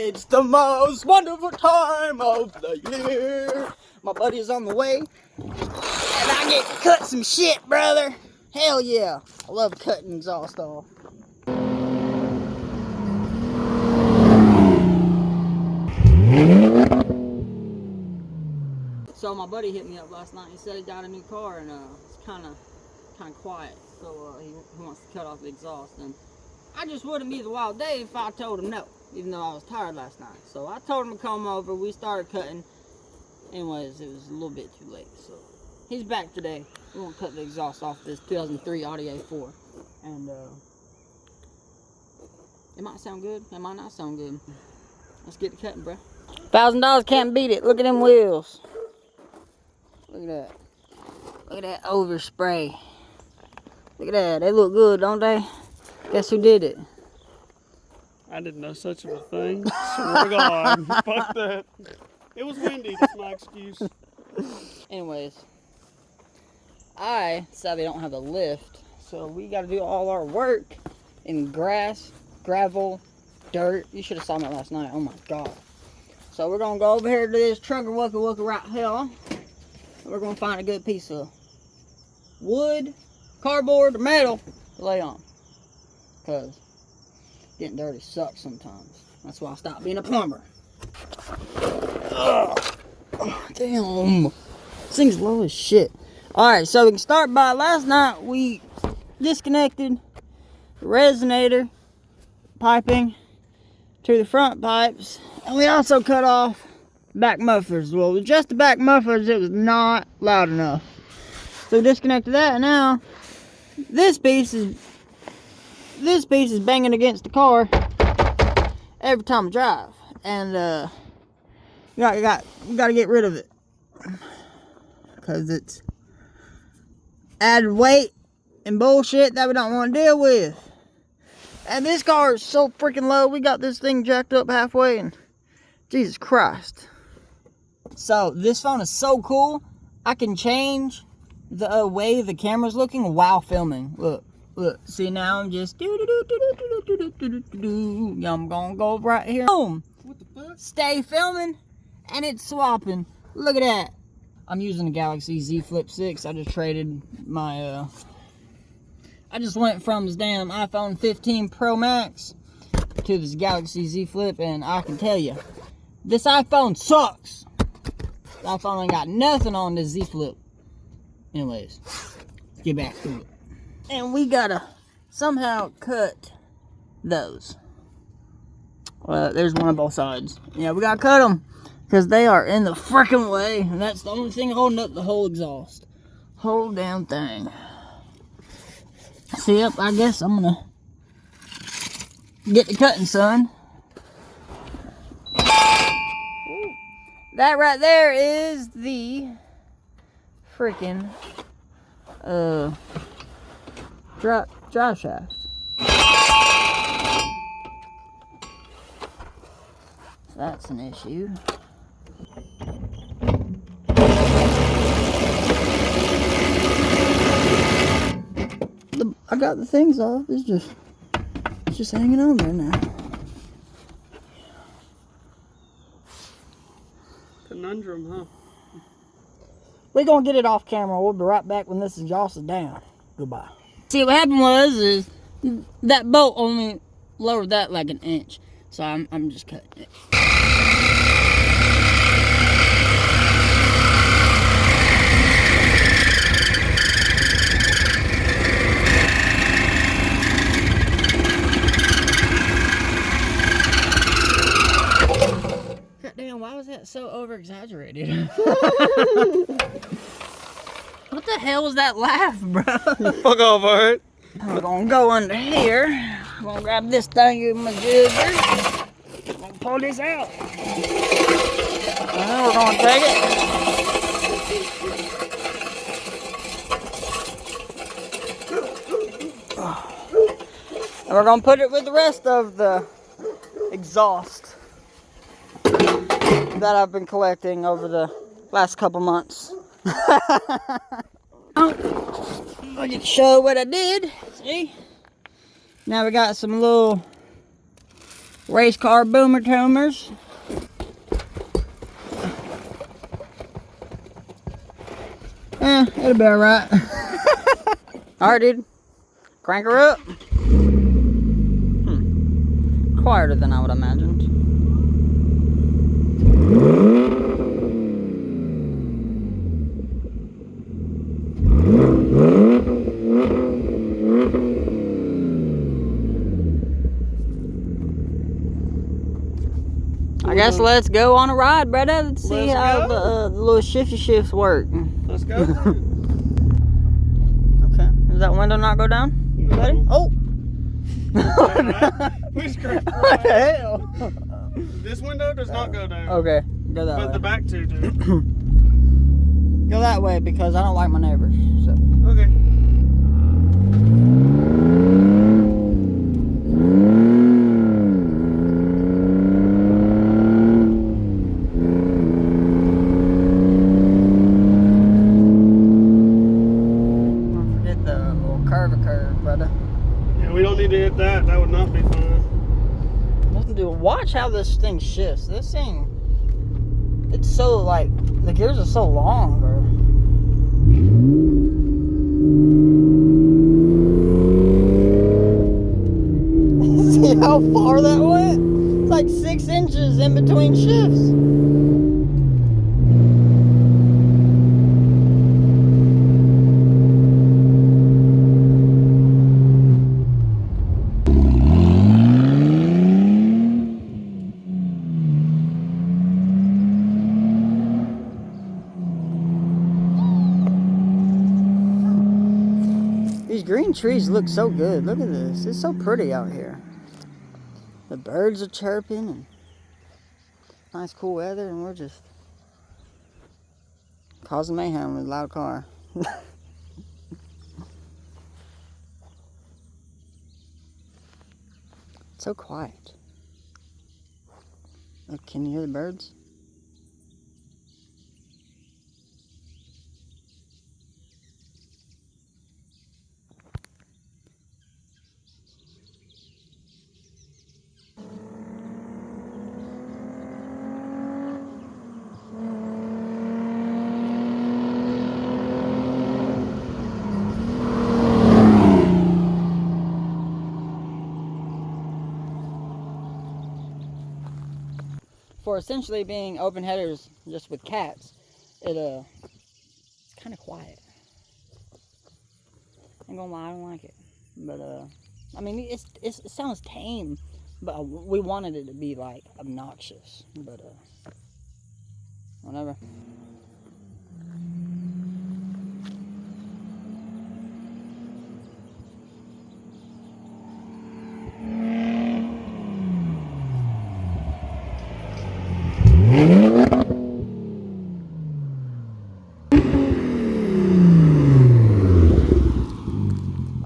It's the most wonderful time of the year. My buddy's on the way, and I get to cut some shit, brother. Hell yeah. I love cutting exhaust off. So my buddy hit me up last night. He said he got a new car, and it's kind of quiet. So he wants to cut off the exhaust, and I just wouldn't be the wild day if I told him no, even though I was tired last night. So I told him to come over. We started cutting. Anyways, it was a little bit too late. So he's back today. We're gonna cut the exhaust off this 2003 Audi A4, and it might sound good. It might not sound good. Let's get to cutting, bro. $1,000 can't beat it. Look at them wheels. Look at that. Look at that overspray. Look at that. They look good, don't they? Guess who did it? I didn't know such a thing. Swear to God. Fuck that. It was windy. That's my excuse. Anyways, I sadly don't have a lift, so we got to do all our work in grass, gravel, dirt. You should have saw me last night. Oh my God. So we're going to go over here to this trunker wucka right here. We're going to find a good piece of wood, cardboard, or metal to lay on. Because getting dirty sucks sometimes. That's why I stopped being a plumber. Ugh. Oh, damn. This thing's low as shit. Alright, so we can start by last night we disconnected the resonator piping to the front pipes. And we also cut off back mufflers. Well, with just the back mufflers, it was not loud enough. So we disconnected that, and now this piece is banging against the car every time I drive. And we got to get rid of it. Because it's added weight and bullshit that we don't want to deal with. And this car is so freaking low. We got this thing jacked up halfway, and Jesus Christ. So this phone is so cool. I can change the way the camera's looking while filming. Look. See, now I'm just I'm gonna go right here. Boom. What the fuck? Stay filming, and it's swapping. Look at that. I'm using the Galaxy Z Flip 6. I just traded my I just went from this damn iPhone 15 Pro Max to this Galaxy Z Flip, and I can tell you, this iPhone sucks. The iPhone ain't got nothing on this Z Flip. Anyways, let's get back to it. And we gotta somehow cut those. Well, there's one on both sides. Yeah, we gotta cut them because they are in the freaking way, and that's the only thing holding up the whole exhaust. Whole damn thing. See, yep, I guess I'm gonna get to cutting, son. That right there is the freaking drive shaft. So that's an issue. I got the things off. It's just hanging on there now. Conundrum, huh? We're gonna get it off camera. We'll be right back when this exhaust is down. Goodbye. See, what happened was that bolt only lowered that like an inch, so I'm just cutting it. Damn, why was that so over-exaggerated? What the hell was that laugh, bro? Fuck off, alright? We're gonna go under here. I'm gonna grab this thing with my jigger. I'm gonna pull this out. We're gonna take it. And we're gonna put it with the rest of the exhaust that I've been collecting over the last couple months. I can show what I did. See? Now we got some little Race car boomer tomers. It'll be alright. Alright, dude. Crank her up. Quieter than I would have imagined. I guess let's go on a ride, brother. Let's see how the little shifty shifts work. Let's go. Okay. Does that window not go down? No. Buddy? Oh! What the hell? This window does not go down. Okay, go that way. But the back two do. Go that way because I don't like my neighbors. So. Okay. Don't forget the little curve, brother. Yeah, we don't need to hit that. That would not be fun. Listen, dude, watch how this thing shifts. This thing, it's so like, the gears are so long, bro. See how far that went? It's like 6 inches in between shifts. These green trees look so good. Look at this. It's so pretty out here. The birds are chirping and nice cool weather, and we're just causing mayhem with a loud car. It's so quiet. Look, can you hear the birds? For essentially being open headers just with cats, it's kind of quiet. Ain't gonna lie, I don't like it. But I mean, it sounds tame, but we wanted it to be like obnoxious. But whatever.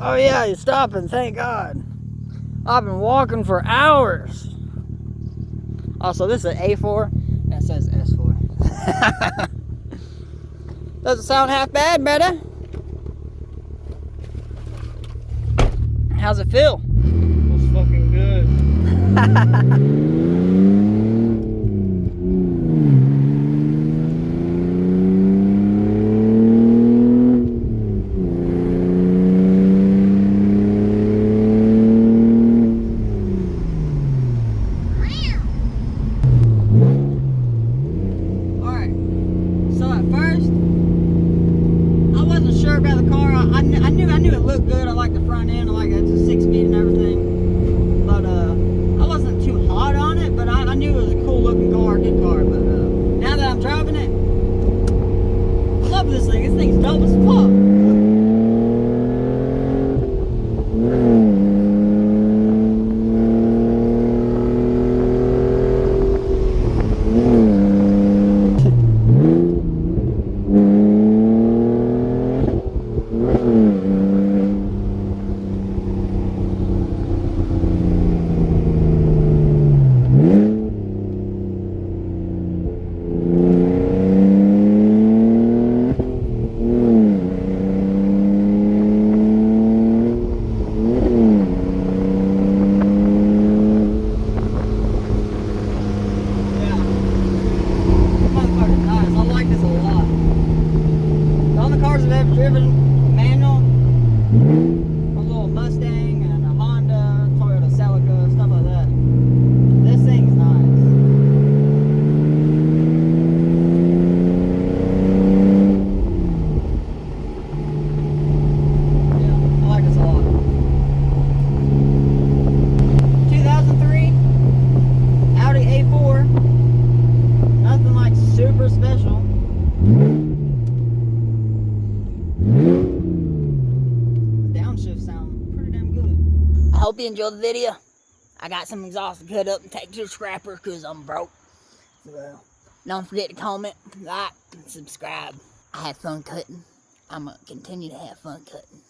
Oh yeah, he's stopping, thank God. I've been walking for hours. Also, this is an A4, and it says S4. Doesn't sound half bad, brother. How's it feel? Feels fucking good. I knew it looked good. I like the front end. I like it's a 6-speed and everything. But I wasn't too hot ever driven manual, a little Mustang and a Honda, Toyota Celica, stuff like that, this thing's nice. Yeah, I like this a lot. 2003 Audi A4, nothing like super special. Downshift sound pretty damn good. I hope you enjoyed the video. I got some exhaust to cut up and take to the scrapper because I'm broke. So, don't forget to comment, like, and subscribe. I had fun cutting. I'm going to continue to have fun cutting.